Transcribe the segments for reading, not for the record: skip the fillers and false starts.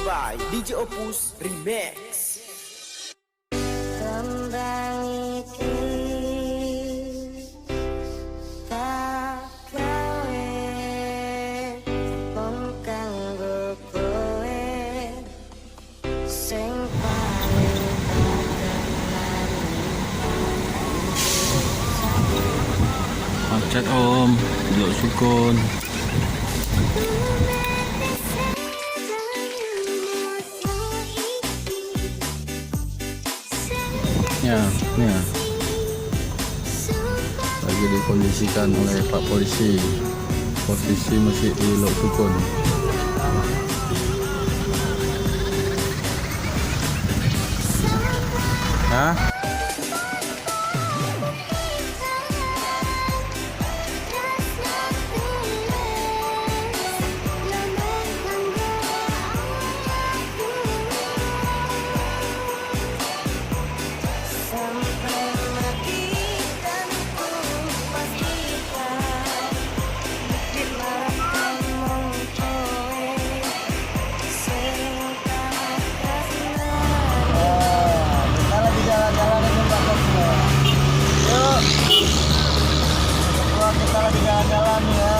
by DJ Opus Remix. Kembang iki tak gawe wong kanggo kowe sing paling Macet om, belok sukun. Ya, lagi dikondisikan oleh Pak Polisi. Posisi masih di Lok Sukun. Hah? Kita lagi jalan-jalan ya.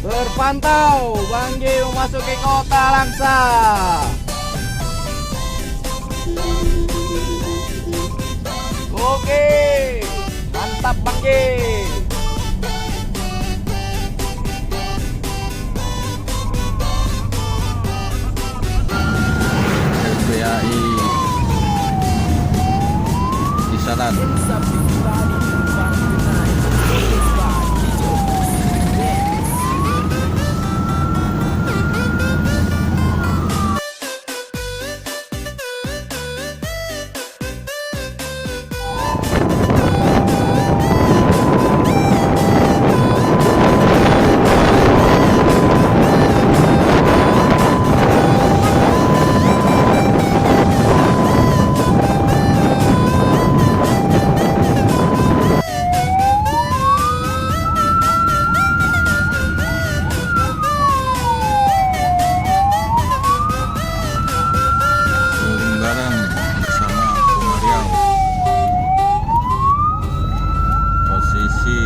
Berpantau, Banggi memasuki kota Langsa. Oke, mantap Banggi. SBAI Kisaran.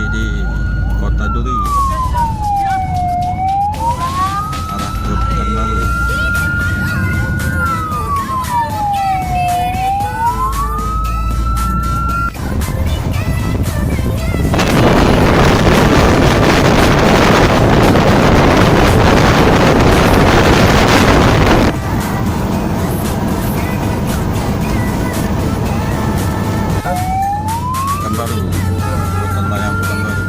Di Kota Duri arah ke Pekanbaru. Pekanbaru, Rutan Layang Pekanbaru.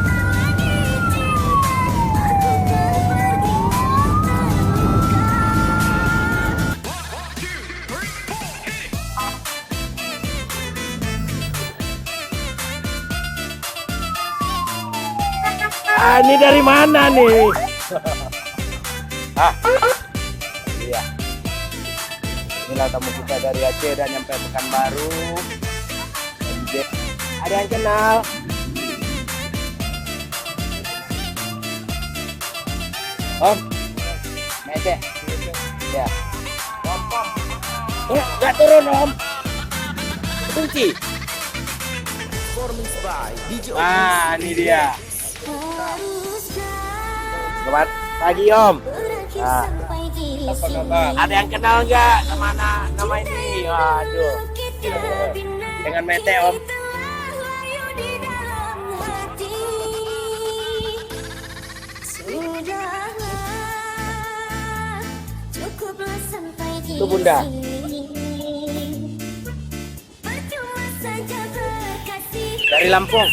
Ini dari mana nih? Iya. Inilah tamu kita dari Aceh dan nyampe Pekanbaru. Ada yang kenal? Om, Mete. Ya. Nggak turun Om. Kunci. Performance by DJ Opus. Ah, ini dia. Selamat pagi Om. Nah, Apa kabar? Ada yang kenal nggak nama ini? Waduh. Dengan Mete Om. Itu Bunda. Dari Lampung.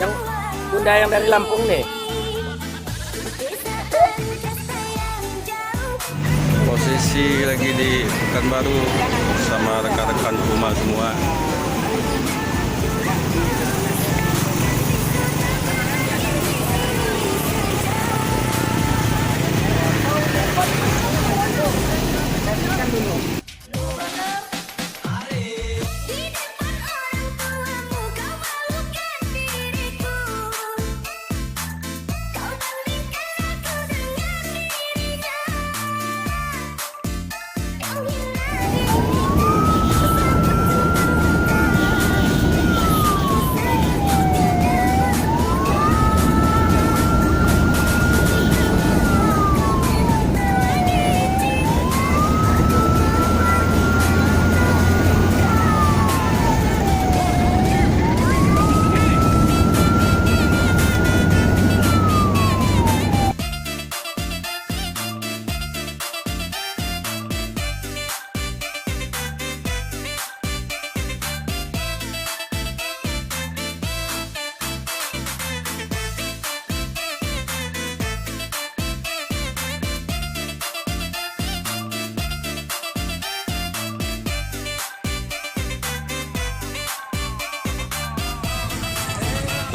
Yang bunda yang dari Lampung nih. Posisi lagi di Pekanbaru sama rekan-rekan rumah semua.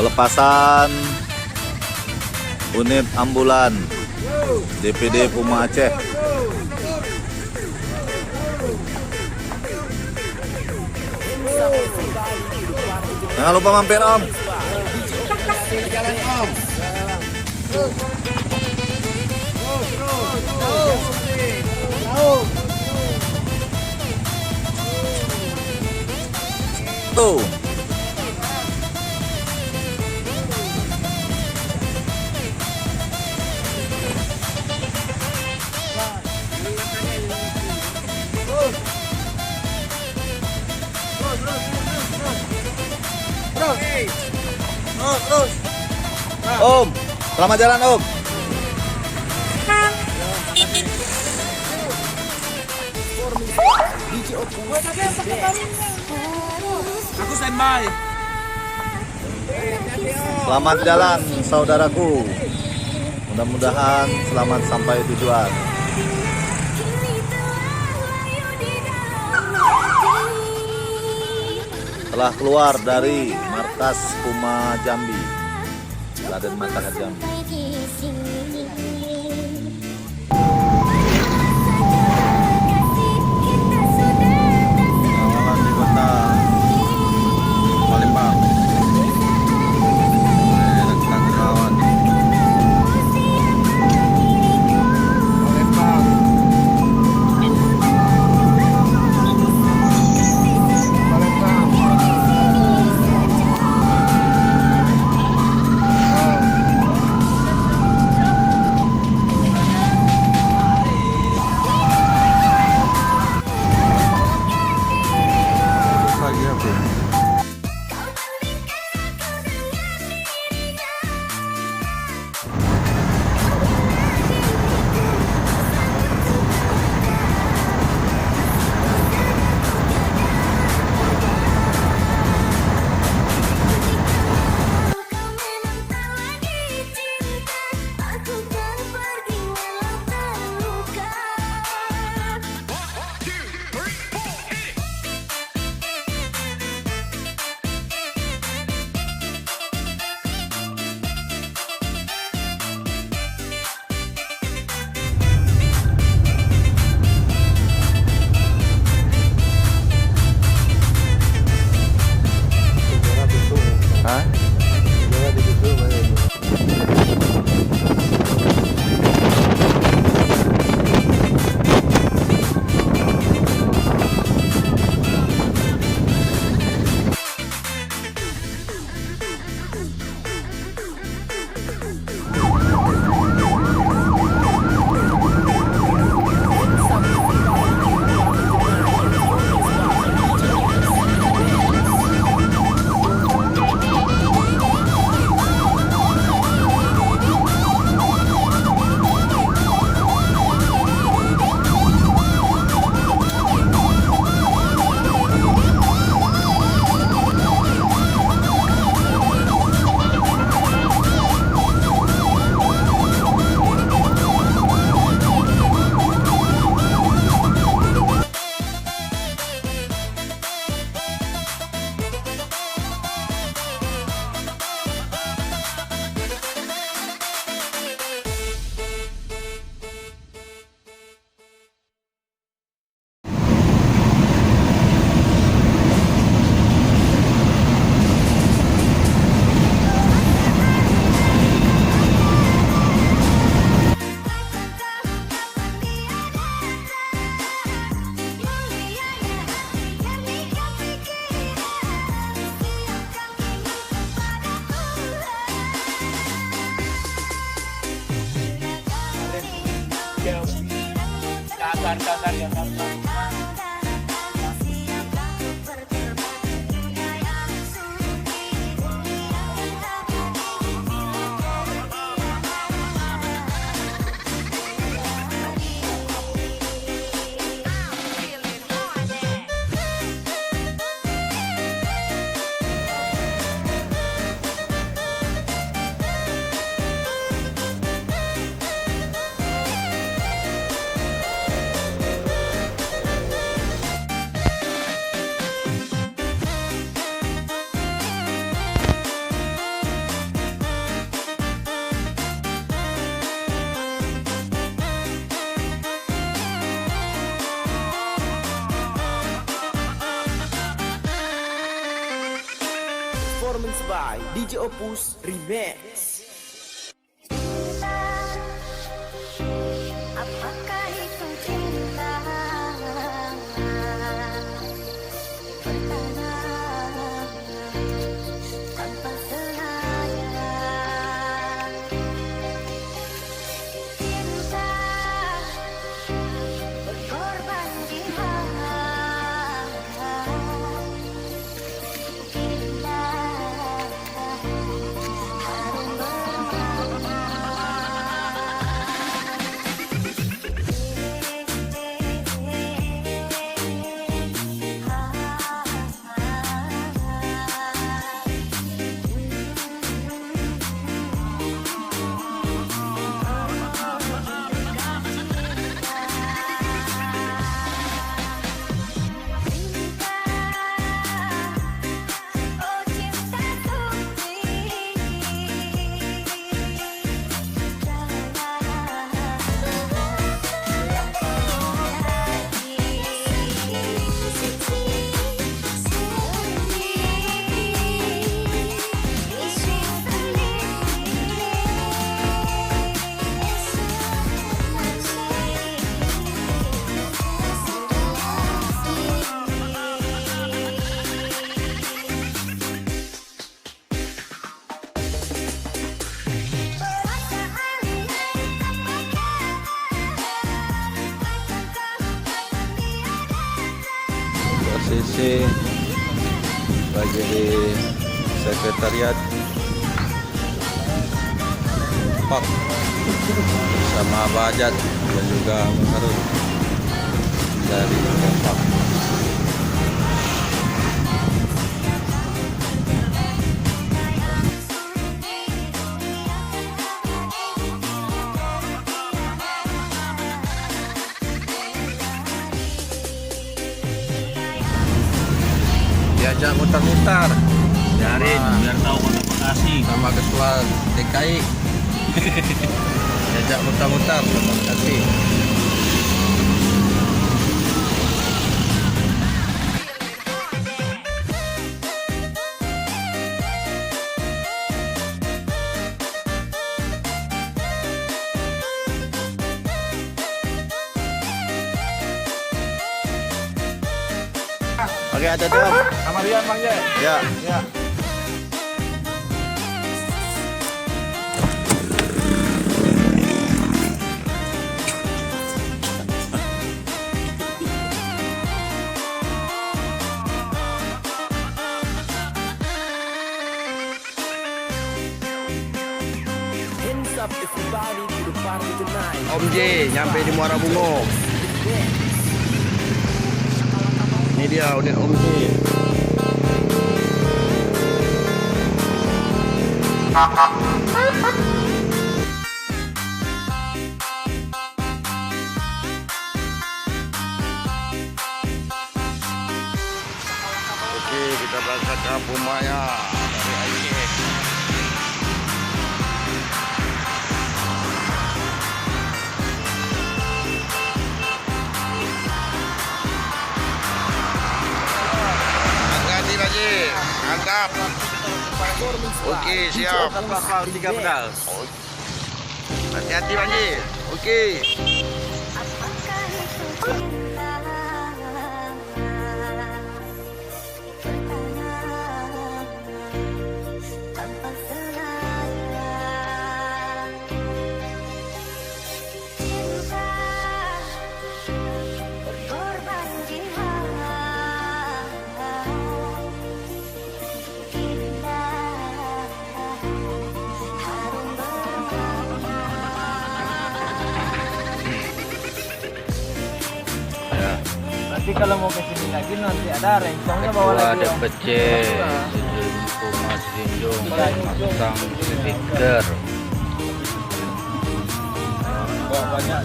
Pelepasan unit ambulan DPD Puma Aceh. Jangan lupa mampir Om. Tuh. Om, selamat jalan Om. DJ Opus Remix. Aku standby. Selamat jalan saudaraku. Mudah-mudahan selamat sampai tujuan. Telah keluar dari markas Puma Jambi, Raden Matahari Jambi. Awalan di kota Palembang. Rekan kawan. Palembang. Dasar yang Performance by DJ Opus Remix. Apakah itu cinta? Bertanya tanpa sengaja. Cinta berkorban jiwa. Bila harum oh cinta posisi bagi di sekretariat Pak bersama Bajat dan juga Harun dari Pak. Diajak mutar-mutar, biarin biar tahu kota Bekasi. sama ketua DKI. Diajak mutar-mutar kota Bekasi. Oke, ada tuh. Sama Rian Bang Jai. Ya. Ya. Hands up everybody to the party tonight. Om J nyampe di Muara Bungo. Ini dia unit Om J. Oke, kita berangkat ke Kampung Maya dari Aceh. Hati-hati lagi, angkat. Oke, siap. Kapal 3 pedal. Hati-hati lagi. Oke. Apakah itu cinta? Bertanya tanpa sengaja. Cinta Jadi kalau mau ke sini lagi nanti ada rencongnya bawa Ketua lagi. Om. DPC Sinjung Mas Sinjung pasang stiker. Oh, banyak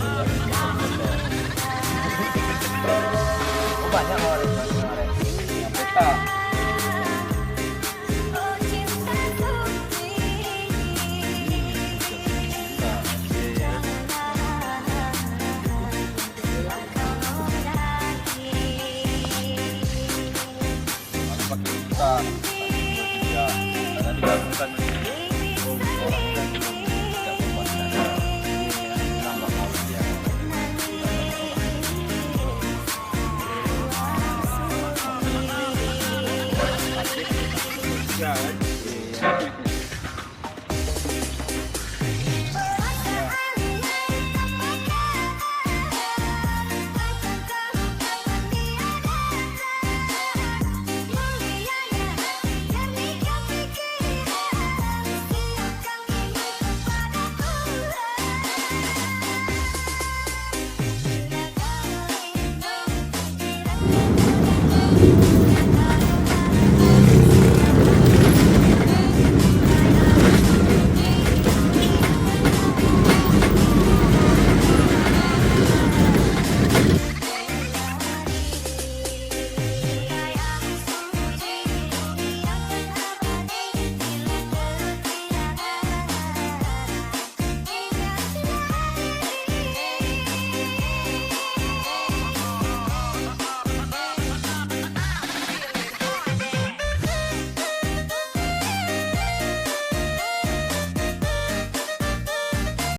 orang kemarin. Peta. Oh cintaku Ya, kan?